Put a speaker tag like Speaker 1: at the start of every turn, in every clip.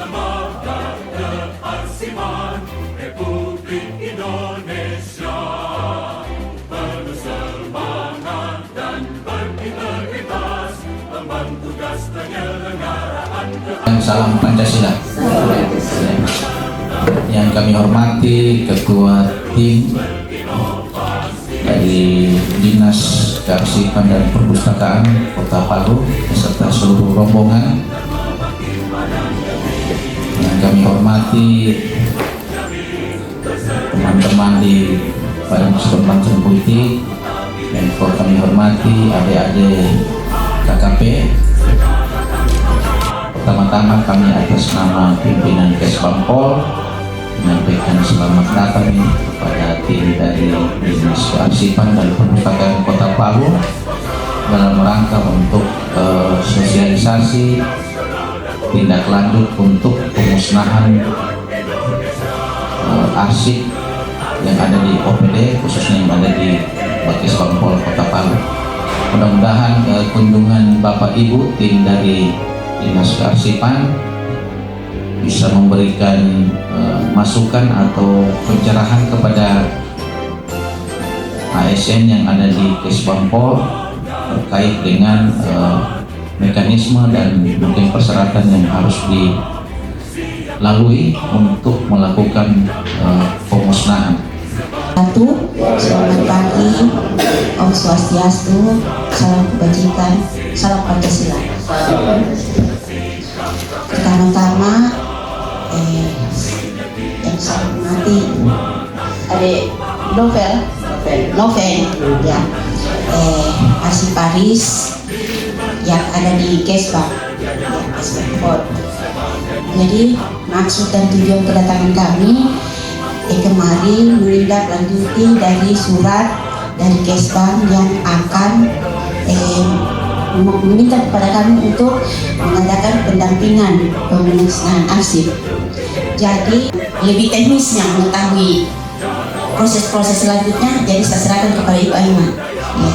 Speaker 1: lembaga kearsipan Republik Indonesia penuh semangat dan berintegritas memban tugas penyelenggaraan
Speaker 2: Salam Pancasila. Yang kami hormati Ketua Tim dari Dinas Kearsipan dan Perpustakaan Kota Palu beserta seluruh rombongan. Yang kami hormati teman-teman di Badan Persatuan Politik, dan kami hormati adik-adik KKP. Pertama-tama kami atas nama pimpinan Kesbangpol menyampaikan selamat datang kepada tim dari Dinas Kearsipan dan Perpustakaan Kota Palu dalam rangka untuk sosialisasi tindak lanjut untuk pemusnahan arsip yang ada di OPD, khususnya yang ada di Kesbangpol Kota Palu. Mudah-mudahan kunjungan Bapak Ibu tim dari Dinas Kearsipan bisa memberikan masukan atau pencerahan kepada ASN yang ada di Kesbangpol terkait dengan mekanisme dan mungkin persyaratan yang harus dilalui untuk melakukan pemusnahan.
Speaker 3: Selamat pagi, Om Swastiastu, salam kebajikan, salam Pancasila. Pertama-tama yang saya hormati adik Novel ya, Arsip Paris yang ada di Kesbang ya, Kesbangpol. Jadi maksud dan tujuan kedatangan kami kemarin menindaklanjuti dari surat dari Kesbang yang akan meminta kepada kami untuk mengadakan pendampingan pemusnahan arsip. Jadi lebih teknisnya mengetahui proses-proses selanjutnya, jadi saya serahkan kepada Ibu Aiman. Ya.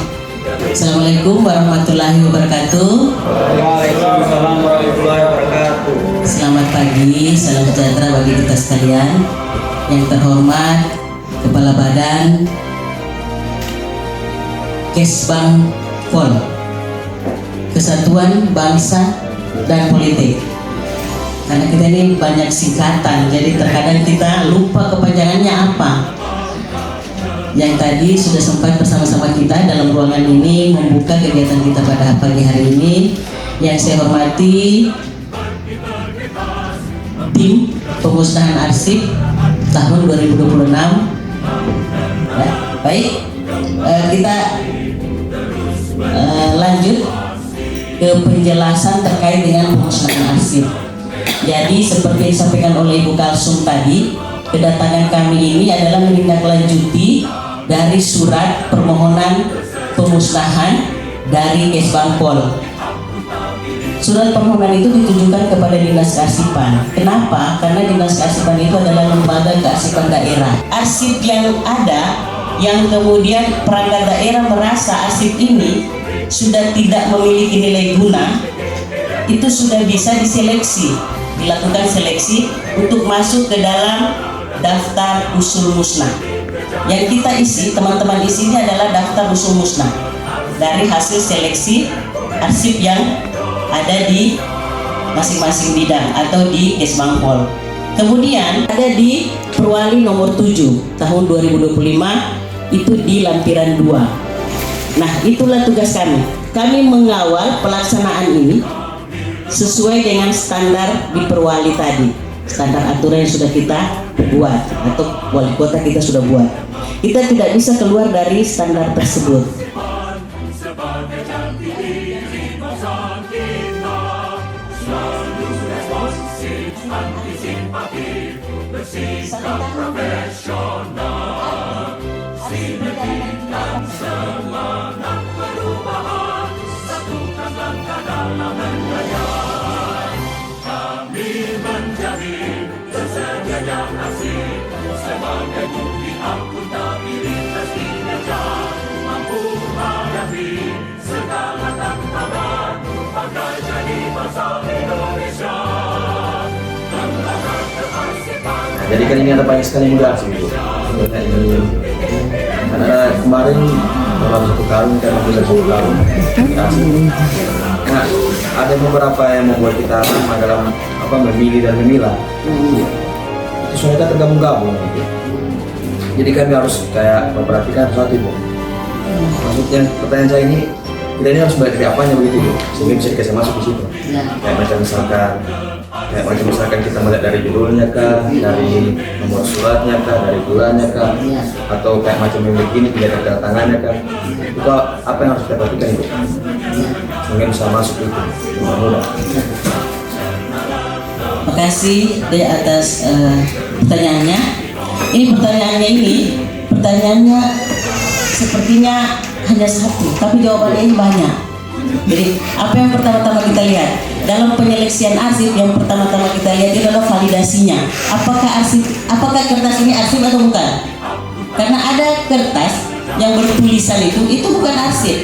Speaker 4: Assalamualaikum warahmatullahi wabarakatuh.
Speaker 5: Waalaikumsalam warahmatullahi wabarakatuh.
Speaker 4: Selamat pagi, salam sejahtera bagi kita sekalian. Yang terhormat Kepala Badan Kesbangpol, Kesatuan Bangsa dan Politik. Karena kita ini banyak singkatan, jadi terkadang kita lupa kepanjangannya apa. Yang tadi sudah sempat bersama-sama kita dalam ruangan ini membuka kegiatan kita pada pagi hari ini. Yang saya hormati tim pemusnahan arsip tahun 2026. Ya, baik, kita lanjut ke penjelasan terkait dengan pemusnahan arsip. Jadi seperti yang disampaikan oleh Ibu Kalsum tadi, kedatangan kami ini adalah menindaklanjuti dari surat permohonan pemusnahan dari Kesbangpol. Surat permohonan itu ditujukan kepada Dinas Kearsipan. Kenapa? Karena Dinas Kearsipan itu adalah lembaga kearsipan daerah. Arsip yang ada, yang kemudian perangkat daerah merasa arsip ini sudah tidak memiliki nilai guna, itu sudah bisa diseleksi, dilakukan seleksi untuk masuk ke dalam daftar usul musnah. Yang kita isi, teman-teman isi ini adalah daftar usul musnah dari hasil seleksi arsip yang ada di masing-masing bidang atau di Kesbangpol. Kemudian ada di Perwali nomor 7 tahun 2025, itu di lampiran 2. Nah, itulah tugas kami. Kami mengawal pelaksanaan ini sesuai dengan standar di Perwali tadi, standar aturan yang sudah kita buat atau wali kota kita sudah buat. Kita tidak bisa keluar dari standar tersebut.
Speaker 1: Bersikap profesional, sinergikan semangat perubahan, satukan langkah dalam menjaya. Kami menjamin tersedianya arsip sebagai bukti akuntabilitas kinerja, mampu hadapi segala tantangan, bangga jadi bangsa Indonesia.
Speaker 5: Jadi kan ini ada banyak sekali mudah sih Bu. Sebenarnya ini karena kemarin dalam satu karung kan bisa satu karung. Nah, ada beberapa yang membuat kita lama dalam memilih dan memilah. Itu semuanya tergabung-gabung. Jadi kami harus kayak memperhatikan sesuatu Bu. Maksudnya pertanyaan saya ini, kita ini harus belajar dari apanya begitu Bu, sehingga bisa dikasih masuk di situ. Kayak macam misalkan kita melihat dari judulnya kah, dari nomor suratnya kah, dari bulannya kah, atau kayak macam milik ini tidak ada tanda tangannya kah, itu apa yang harus kita perhatikan Bu, sehingga bisa masuk itu dengan mudah.
Speaker 4: Terima kasih di atas pertanyaannya. Pertanyaannya sepertinya hanya satu, tapi jawabannya ini banyak. Jadi apa yang pertama-tama kita lihat dalam penyeleksian arsip, yang pertama-tama kita lihat adalah validasinya. Apakah kertas ini arsip atau bukan? Karena ada kertas yang bertulisan itu bukan arsip.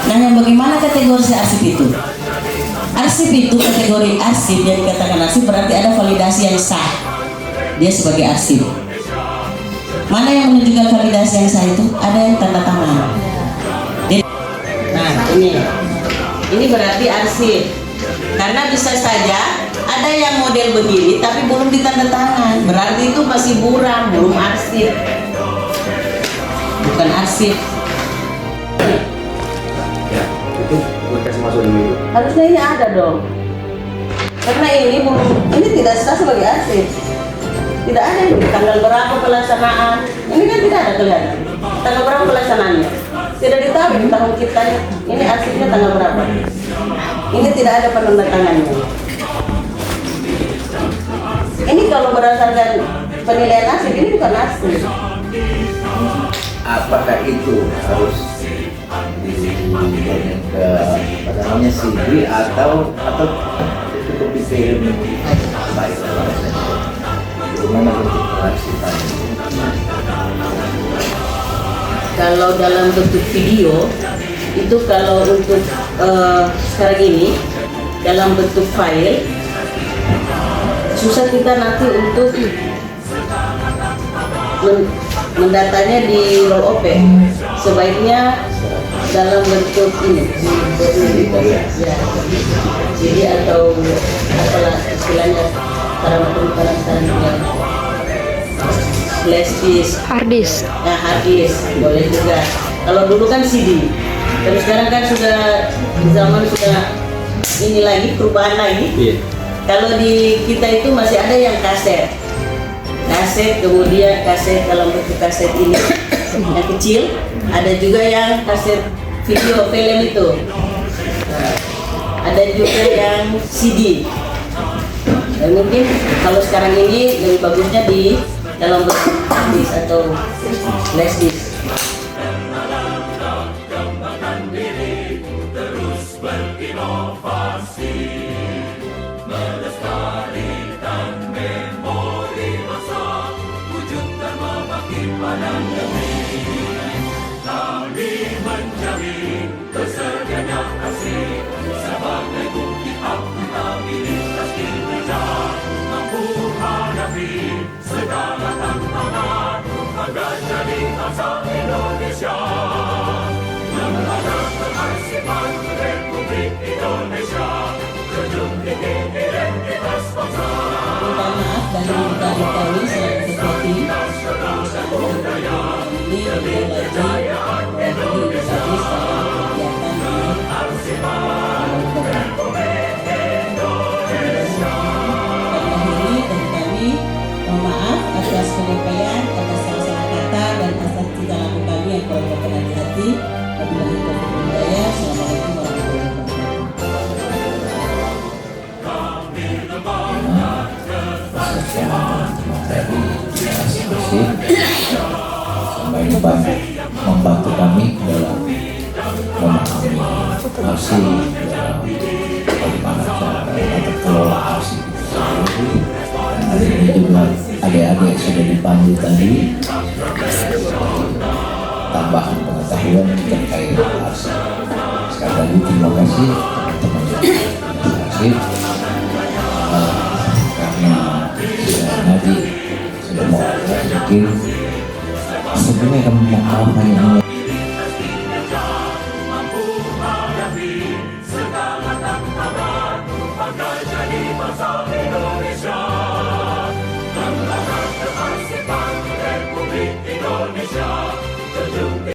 Speaker 4: Nah, yang bagaimana kategori arsip itu? Arsip itu kategori arsip yang dikatakan arsip berarti ada validasi yang sah. Dia sebagai arsip. Mana yang menunjukkan validasi yang sah itu? Ada yang tanda tangan. Nah, ini berarti arsip. Karena bisa saja ada yang model begini tapi belum ditanda tangan. Berarti itu masih buram, belum arsip. Bukan arsip.
Speaker 5: Ya, itu buat kasih masuk dulu.
Speaker 4: Harusnya ini ada dong. Karena ini tidak sah sebagai arsip. Tidak ada ini tanggal berapa pelaksanaan. Ini kan tidak ada kelihatan. Tanggal berapa pelaksanaannya? Tidak ditahu di tahun ciptanya. Ini arsipnya tanggal berapa? Ini tidak ada penandatangannya. Ini kalau berdasarkan penilaian arsip, ini bukan arsip.
Speaker 6: Apakah itu harus dibagian ke CD atau cukup di film baik gimana bentuk pengarsipan?
Speaker 4: Kalau dalam bentuk video itu, kalau untuk sekarang ini dalam bentuk file susah kita nanti untuk mendatanya di roll op. Sebaiknya dalam bentuk ini ya. Jadi atau apalah istilahnya yang flash disk, hard disk. Nah, hard disk boleh juga. Kalau dulu kan CD, tapi sekarang kan sudah zaman sudah ini lagi, perubahan lagi. Kalau di kita itu masih ada yang kaset, kemudian kaset dalam bentuk kaset ini yang kecil, ada juga yang kaset video film itu, ada juga yang CD. Dan mungkin kalau sekarang ini lebih bagusnya di dalam bentuk disk atau flash disk.
Speaker 1: Kami menjamin tersedianya kasih sebagai bukti akuntabilitas kinerja, mampu hadapi segala tantangan agar jadi bangsa Indonesia. Lembaga Pengarsipan Republik Indonesia, junjung tinggi identitas bangsa.
Speaker 4: Minta maaf dan minta diketahui selain seperti ini adalah lagi sebagai maaf atas penyampaian, atas salah kata dan atas tingkah laku kami yang kurang berhati-hati. Wabillahi taufiq wal hidayah. Assalamualaikum warahmatullahi
Speaker 2: wabarakatuh. Membantu kami dalam memahami arsip, bagaimana cara tata kelola arsip itu sendiri. Hari ini juga adik-adik sudah dipandu tadi tambahan pengetahuan terkait arsip. Sekali lagi terima kasih teman-teman arsip karena sudah nanti
Speaker 7: mungkin sebenarnya kamu mau apa ini